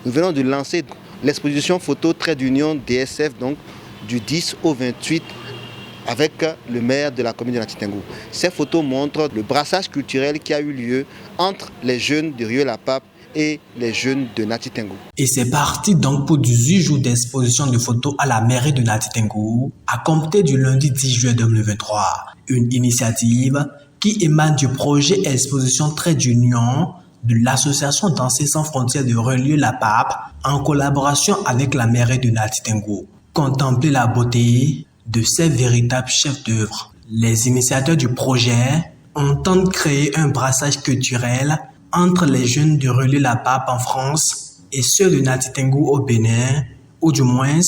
Nous venons de lancer l'exposition photo Trait d'Union DSF, donc du 10 au 28 avec le maire de la commune de Nati-Tingo. Ces photos montrent le brassage culturel qui a eu lieu entre les jeunes de Rieux-la-Pape et les jeunes de Nati-Tingo. Et c'est parti donc pour 18 jours d'exposition de photos à la mairie de Nati-Tingo, à compter du lundi 10 juillet 2023. Une initiative qui émane du projet Exposition Trait d'Union de l'association Danser sans frontières de Rieux-la-Pape en collaboration avec la mairie de Nati-Tingo. Contempler la beauté de ces véritables chefs d'œuvre. Les initiateurs du projet entendent créer un brassage culturel entre les jeunes de Rieux-la-Pape en France et ceux de Nati-Tingo au Bénin, ou du moins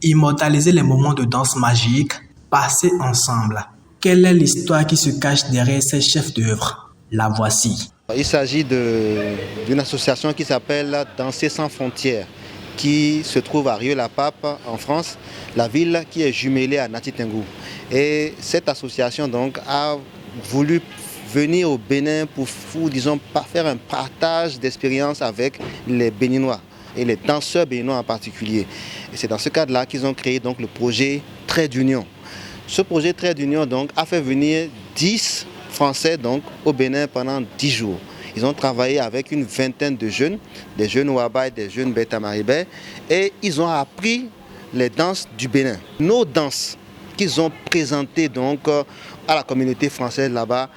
immortaliser les moments de danse magique passés ensemble. Quelle est l'histoire qui se cache derrière ces chefs d'œuvre? La voici. Il s'agit d'une association qui s'appelle Danser sans frontières, qui se trouve à Rieux-la-Pape en France, la ville qui est jumelée à Nati-Tingo. Et cette association donc a voulu venir au Bénin pour disons, faire un partage d'expériences avec les Béninois et les danseurs béninois en particulier. Et c'est dans ce cadre-là qu'ils ont créé donc le projet Trait d'Union. Ce projet Trait d'Union donc a fait venir 10 Français donc au Bénin pendant 10 jours. Ils ont travaillé avec une vingtaine de jeunes, des jeunes Ouaba et des jeunes Beta Maribé, et ils ont appris les danses du Bénin. Nos danses qu'ils ont présentées donc à la communauté française là-bas,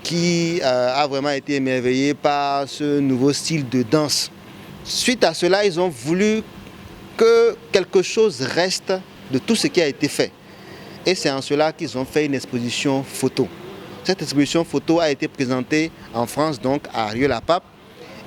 qui a vraiment été émerveillée par ce nouveau style de danse. Suite à cela, ils ont voulu que quelque chose reste de tout ce qui a été fait. Et c'est en cela qu'ils ont fait une exposition photo. Cette exposition photo a été présentée en France, donc à Rieux-la-Pape,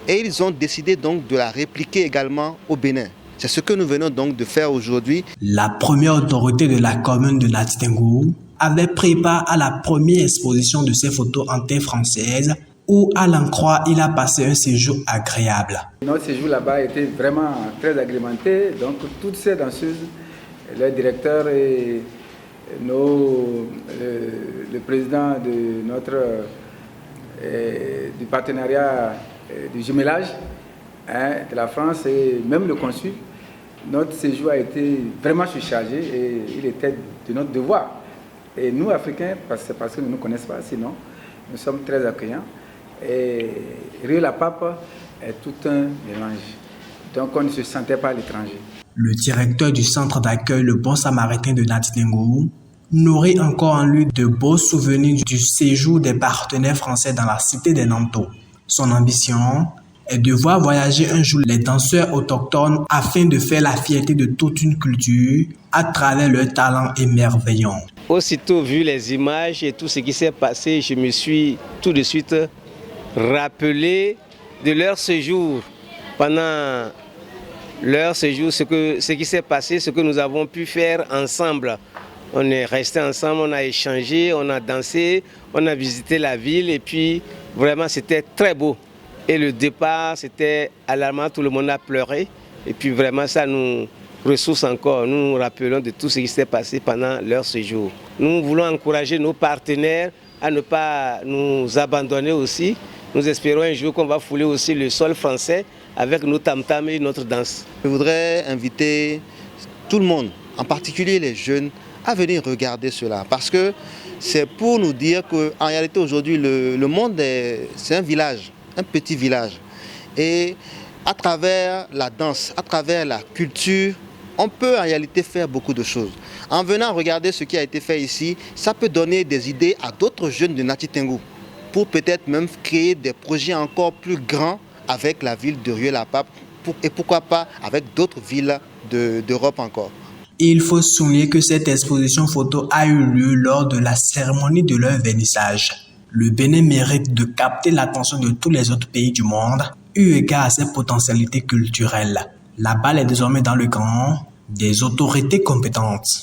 et ils ont décidé donc de la répliquer également au Bénin. C'est ce que nous venons donc de faire aujourd'hui. La première autorité de la commune de Nati-Tingo avait pris part à la première exposition de ces photos en terre française où, à l'en croire, il a passé un séjour agréable. Notre séjour là-bas était vraiment très agrémenté. Donc toutes ces danseuses, le directeur et le président de du partenariat du jumelage de la France et même le consul, notre séjour a été vraiment surchargé et il était de notre devoir. Et nous, Africains, parce que nous ne nous connaissons pas, sinon, nous sommes très accueillants. Et Rieux-la-Pape est tout un mélange. Donc, on ne se sentait pas à l'étranger. Le directeur du centre d'accueil Le Bon Samaritain de Nati-Tingo nourrit encore en lui de beaux souvenirs du séjour des partenaires français dans la cité des Nantos. Son ambition est de voir voyager un jour les danseurs autochtones afin de faire la fierté de toute une culture à travers leur talent émerveillant. Aussitôt vu les images et tout ce qui s'est passé, je me suis tout de suite rappelé de leur séjour. Pendant leur séjour, ce qui s'est passé, ce que nous avons pu faire ensemble. On est restés ensemble, on a échangé, on a dansé, on a visité la ville et puis vraiment c'était très beau. Et le départ, c'était alarmant, tout le monde a pleuré. Et puis vraiment, ça nous ressource encore. Nous nous rappelons de tout ce qui s'est passé pendant leur séjour. Nous voulons encourager nos partenaires à ne pas nous abandonner aussi. Nous espérons un jour qu'on va fouler aussi le sol français avec nos tam-tams et notre danse. Je voudrais inviter tout le monde, en particulier les jeunes, à venir regarder cela. Parce que c'est pour nous dire qu'en réalité aujourd'hui, le monde, c'est un village. Un petit village. Et à travers la danse, à travers la culture, on peut en réalité faire beaucoup de choses. En venant regarder ce qui a été fait ici, ça peut donner des idées à d'autres jeunes de Nati-Tingo pour peut-être même créer des projets encore plus grands avec la ville de Rieux-la-Pape et pourquoi pas avec d'autres villes d'Europe encore. Il faut souligner que cette exposition photo a eu lieu lors de la cérémonie de leur vernissage. Le Bénin mérite de capter l'attention de tous les autres pays du monde, eu égard à ses potentialités culturelles. La balle est désormais dans le camp des autorités compétentes.